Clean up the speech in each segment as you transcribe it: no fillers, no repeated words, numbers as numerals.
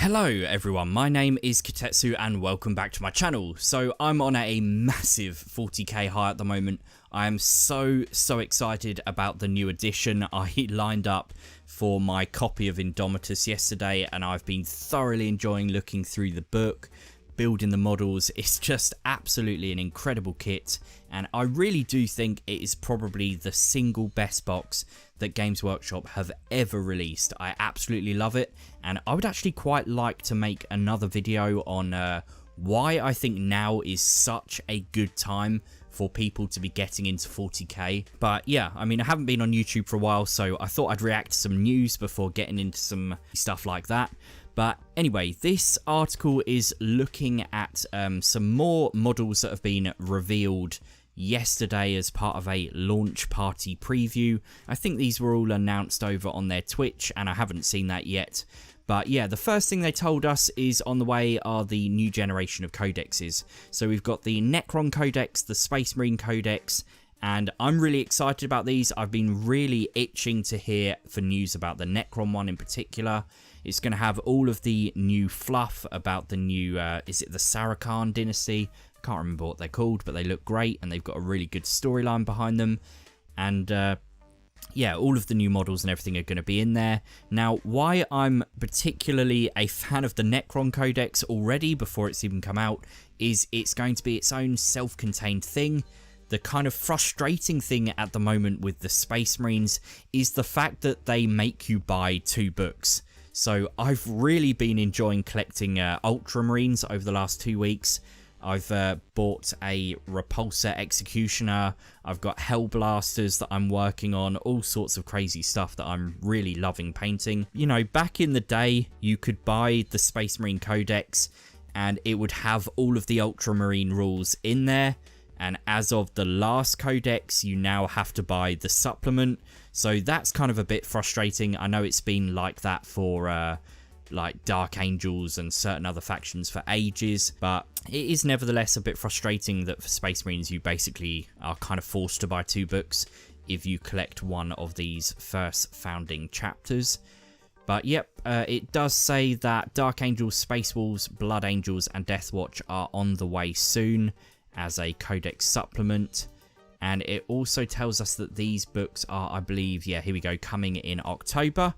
Hello everyone, my name is Kitetsu and welcome back to my channel. So I'm on a massive 40k high at the moment. I am so excited about the new edition. I lined up for my copy of Indomitus yesterday and I've been thoroughly enjoying looking through the book, building the models. It's just absolutely an incredible kit, and I really do think it is probably the single best box that Games Workshop have ever released. I absolutely love it, and I would actually quite like to make another video on why I think now is such a good time for people to be getting into 40k. But yeah, I mean, I haven't been on YouTube for a while, so I thought I'd react to some news before getting into some stuff like that. But anyway, this article is looking at some more models that have been revealed yesterday as part of a launch party preview. I think these were all announced over on their Twitch and I haven't seen that yet. But yeah, the first thing they told us is on the way are the new generation of codexes. So we've got the Necron Codex, the Space Marine Codex, and I'm really excited about these. I've been really itching to hear for news about the Necron one in particular. It's going to have all of the new fluff about the new, is it the Sarkhan dynasty? I can't remember what they're called, but they look great and they've got a really good storyline behind them. And yeah, all of the new models and everything are going to be in there. Now, why I'm particularly a fan of the Necron Codex already before it's even come out is it's going to be its own self-contained thing. The kind of frustrating thing at the moment with the Space Marines is the fact that they make you buy 2 books. So I've really been enjoying collecting Ultramarines over the last 2 weeks. I've bought a Repulsor Executioner, I've got Hellblasters that I'm working on, all sorts of crazy stuff that I'm really loving painting. You know, back in the day, you could buy the Space Marine Codex and it would have all of the Ultramarine rules in there. And as of the last codex, you now have to buy the supplement. So that's kind of a bit frustrating. I know it's been like that for like Dark Angels and certain other factions for ages, but it is nevertheless a bit frustrating that for Space Marines you basically are kind of forced to buy 2 books if you collect one of these first founding chapters. But yep, it does say that Dark Angels, Space Wolves, Blood Angels and Death Watch are on the way soon as a codex supplement. And it also tells us that these books are, I believe, yeah, here we go, coming in October.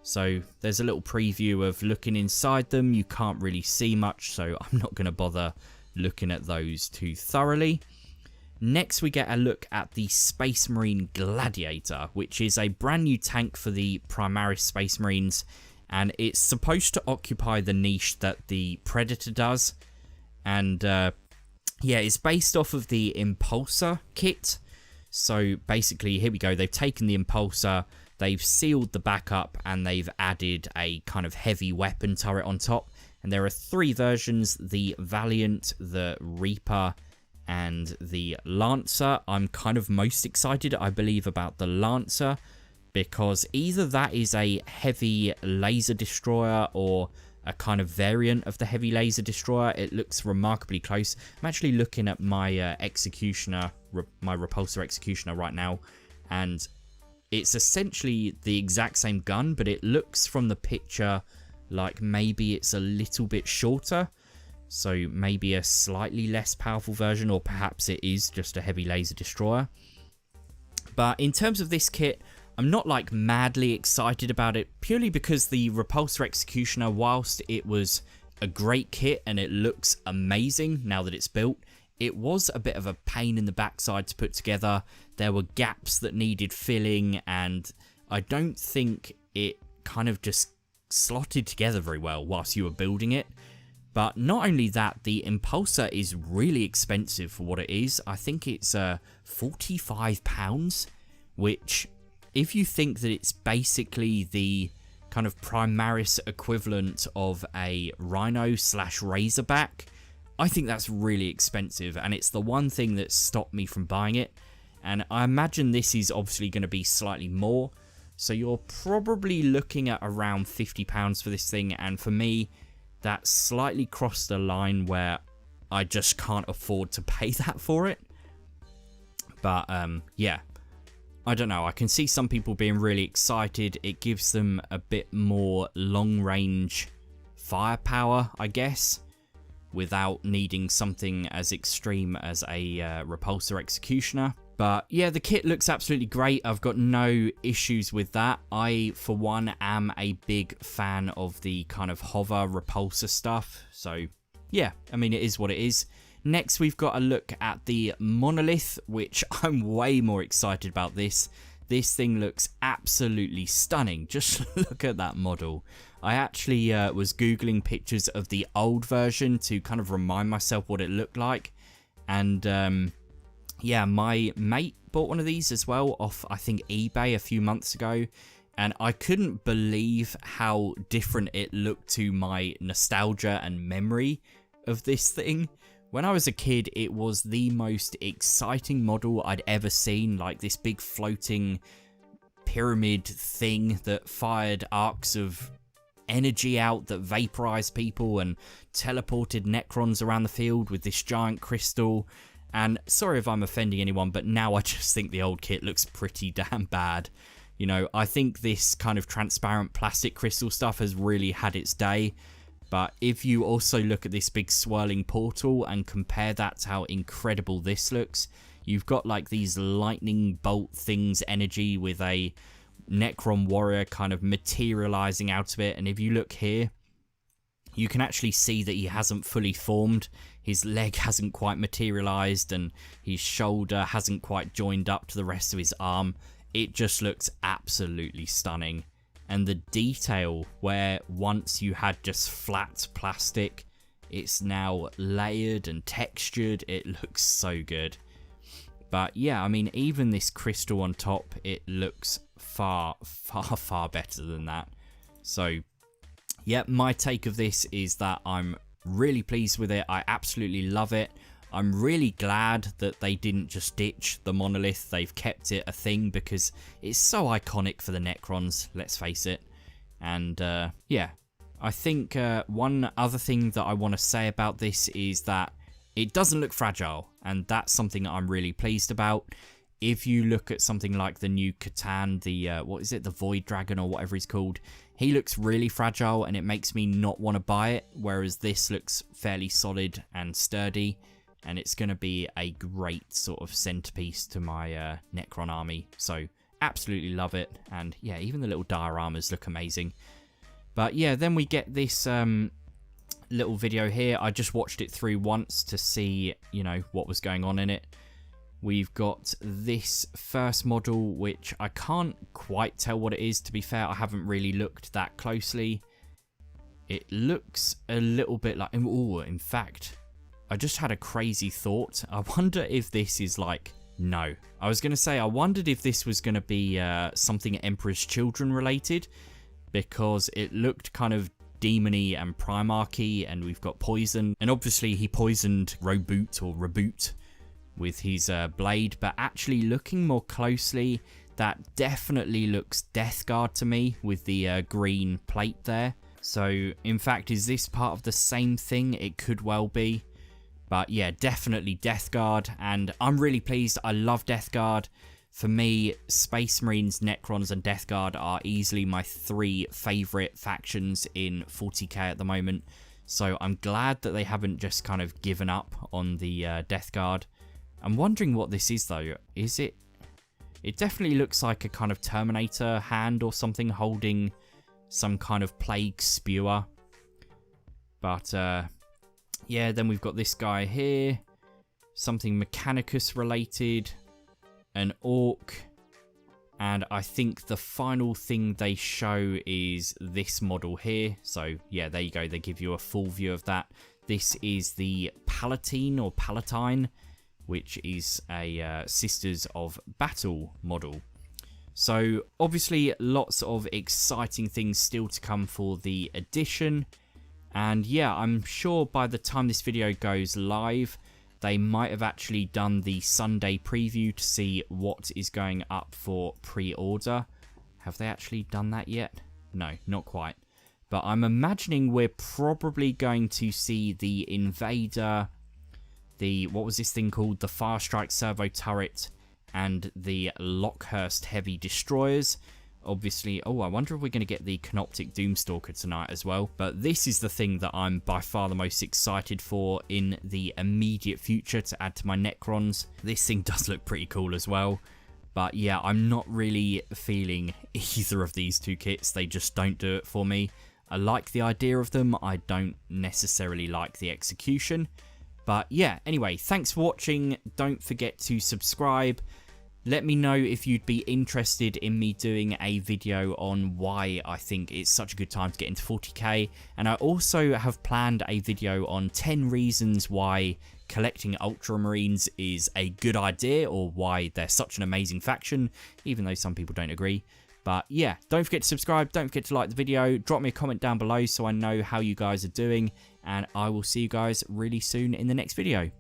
So there's a little preview of looking inside them. You can't really see much, so I'm not going to bother looking at those too thoroughly. Next, we get a look at the Space Marine Gladiator, which is a brand new tank for the primaris Space Marines. And it's supposed to occupy the niche that the Predator does. And yeah, it's based off of the impulsor kit. So basically, here we go. They've taken the impulsor, they've sealed the back up, and they've added a kind of heavy weapon turret on top. And there are 3 versions, the Valiant, the Reaper, and the Lancer. I'm kind of most excited, I believe, about the Lancer, because either that is a heavy laser destroyer or a kind of variant of the heavy laser destroyer. It looks remarkably close. I'm actually looking at my executioner, my repulsor executioner right now, and it's essentially the exact same gun, but it looks from the picture like maybe it's a little bit shorter, so maybe a slightly less powerful version, or perhaps it is just a heavy laser destroyer. But in terms of this kit, I'm not like madly excited about it, purely because the Repulsor Executioner, whilst it was a great kit and it looks amazing now that it's built, it was a bit of a pain in the backside to put together. There were gaps that needed filling, and I don't think it kind of just slotted together very well whilst you were building it. But not only that, the Impulsor is really expensive for what it is. I think it's £45, which, if you think that it's basically the kind of primaris equivalent of a Rhino / Razorback, I think that's really expensive, and it's the one thing that stopped me from buying it. And I imagine this is obviously going to be slightly more, so you're probably looking at around £50 for this thing, and for me, that slightly crossed the line where I just can't afford to pay that for it. But yeah, I don't know, I can see some people being really excited. It gives them a bit more long range firepower, I guess, without needing something as extreme as a repulsor executioner. But yeah, the kit looks absolutely great. I've got no issues with that. I, for one, am a big fan of the kind of hover repulsor stuff. So yeah, I mean, it is what it is. Next, we've got a look at the Monolith, which I'm way more excited about this. This thing looks absolutely stunning. Just look at that model. I actually was Googling pictures of the old version to kind of remind myself what it looked like. And yeah, my mate bought one of these as well off, I think, eBay a few months ago. And I couldn't believe how different it looked to my nostalgia and memory of this thing. When I was a kid, it was the most exciting model I'd ever seen, like this big floating pyramid thing that fired arcs of energy out that vaporized people and teleported necrons around the field with this giant crystal. And sorry if I'm offending anyone, but now I just think the old kit looks pretty damn bad. You know, I think this kind of transparent plastic crystal stuff has really had its day. But if you also look at this big swirling portal and compare that to how incredible this looks, you've got like these lightning bolt things energy with a Necron warrior kind of materializing out of it. And if you look here, you can actually see that he hasn't fully formed. His leg hasn't quite materialized and his shoulder hasn't quite joined up to the rest of his arm. It just looks absolutely stunning. And the detail where once you had just flat plastic, it's now layered and textured. It looks so good. But yeah, I mean, even this crystal on top, it looks far, far, far better than that. So yeah, my take of this is that I'm really pleased with it. I absolutely love it. I'm really glad that they didn't just ditch the Monolith. They've kept it a thing because it's so iconic for the Necrons, let's face it. And yeah, I think one other thing that I want to say about this is that it doesn't look fragile, and that's something I'm really pleased about. If you look at something like the new Catan, the what is it, the Void Dragon or whatever he's called, he looks really fragile and it makes me not want to buy it, whereas this looks fairly solid and sturdy. And it's going to be a great sort of centerpiece to my Necron army. So absolutely love it. And yeah, even the little dioramas look amazing. But yeah, then we get this little video here. I just watched it through once to see, you know, what was going on in it. We've got this first model, which I can't quite tell what it is, to be fair. I haven't really looked that closely. It looks a little bit like... Oh, in fact... I just had a crazy thought. I wonder if this is like... No. I was going to say, I wondered if this was going to be something Emperor's Children related. Because it looked kind of demony and primarchy, and we've got poison. And obviously he poisoned Reboot with his blade. But actually looking more closely, that definitely looks Death Guard to me with the green plate there. So in fact, is this part of the same thing? It could well be. But yeah, definitely Death Guard, and I'm really pleased. I love Death Guard. For me, Space Marines, Necrons, and Death Guard are easily my three favourite factions in 40k at the moment. So I'm glad that they haven't just kind of given up on the Death Guard. I'm wondering what this is though. Is it... It definitely looks like a kind of Terminator hand or something holding some kind of plague spewer. But... yeah, then we've got this guy here. Something Mechanicus related. An orc. And I think the final thing they show is this model here. So, yeah, there you go. They give you a full view of that. This is the Palatine or Palatine, which is a Sisters of Battle model. So, obviously, lots of exciting things still to come for the edition. And yeah, I'm sure by the time this video goes live, they might have actually done the Sunday preview to see what is going up for pre-order. Have they actually done that yet? No, not quite. But I'm imagining we're probably going to see the Invader, what was this thing called? The Firestrike Servo Turret, and the Lockhurst Heavy Destroyers. obviously, oh, I wonder if we're going to get the Canoptic Doomstalker tonight as well. But this is the thing that I'm by far the most excited for in the immediate future to add to my necrons. This thing does look pretty cool as well. But yeah, I'm not really feeling either of these two kits. They just don't do it for me. I like the idea of them. I don't necessarily like the execution. But yeah, anyway, thanks for watching. Don't forget to subscribe. Let me know if you'd be interested in me doing a video on why I think it's such a good time to get into 40k. And I also have planned a video on 10 reasons why collecting Ultramarines is a good idea, or why they're such an amazing faction, even though some people don't agree. But yeah, don't forget to subscribe, don't forget to like the video, drop me a comment down below so I know how you guys are doing, and I will see you guys really soon in the next video.